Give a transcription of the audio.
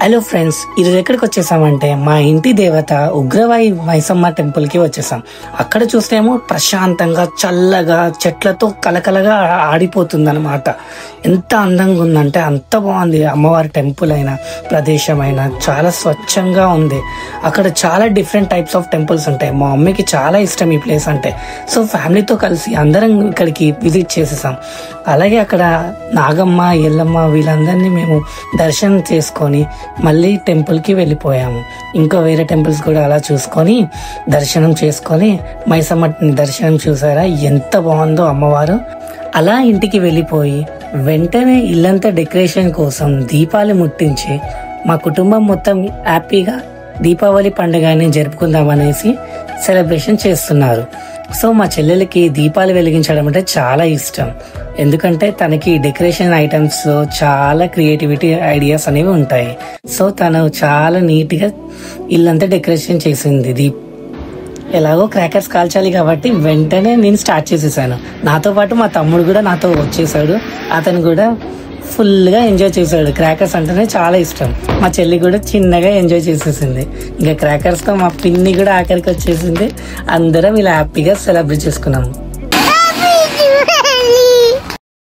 Hello friends, ఈరోజు ఎక్కడికి వచ్చేసామంటే మా ఇంటి దేవత ఉగ్రవాయి మైసమ్మ టెంపుల్ కి వచ్చేసాం. అక్కడ చూస్తేమో ప్రశాంతంగా చల్లగా చెట్లతో కలకలగా ఆడిపోతుంది అనమాట. ఎంత అందంగా ఉందంటే అంత బాగుంది. అమ్మవారి టెంపుల్ అయినా ప్రదేశం అయినా చాలా స్వచ్ఛంగా ఉంది. అక్కడ చాలా డిఫరెంట్ టైప్స్ ఆఫ్ టెంపుల్స్ ఉంటాయి. మా మమ్మీకి చాలా ఇష్టం ఈ ప్లేస్ అంటే. సో ఫ్యామిలీతో కలిసి అందరం ఇక్కడికి విజిట్ చేసేసాం. అలాగే అక్కడ నాగమ్మ, ఎల్లమ్మ వీళ్ళందరినీ మేము దర్శనం చేసుకొని మళ్ళీ టెంపుల్కి వెళ్ళిపోయాము. ఇంకా వేరే టెంపుల్స్ కూడా అలా చూసుకొని దర్శనం చేసుకొని మైసమ్మ దర్శనం చూసారా ఎంత బాగుందో అమ్మవారు. అలా ఇంటికి వెళ్ళిపోయి వెంటనే ఇల్లంతా డెకరేషన్ కోసం దీపాలు ముట్టించి మా కుటుంబం మొత్తం హ్యాపీగా దీపావళి పండుగని జరుపుకుందామనేసి సెలబ్రేషన్ చేస్తున్నారు. సో మా చెల్లెలకి దీపాలు వెలిగించడం అంటే చాలా ఇష్టం. ఎందుకంటే తనకి డెకరేషన్ ఐటమ్స్ లో చాలా క్రియేటివిటీ ఐడియాస్ అనేవి ఉంటాయి. సో తను చాలా నీట్ గా ఇల్లంతా డెకరేషన్ చేసింది. ఎలాగో క్రాకర్స్ కాల్చాలి కాబట్టి వెంటనే నేను స్టార్ట్ చేసేసాను. నాతో పాటు మా తమ్ముడు కూడా నాతో వచ్చేసాడు. అతను కూడా ఫుల్ గా ఎంజాయ్ చేశాడు. క్రాకర్స్ అంటేనే చాలా ఇష్టం. మా చెల్లి కూడా చిన్నగా ఎంజాయ్ చేసేసింది. ఇంకా క్రాకర్స్ తో మా పిన్ని కూడా ఆఖరికి వచ్చేసింది. అందరం ఇలా హ్యాపీగా సెలబ్రేట్ చేసుకున్నాము.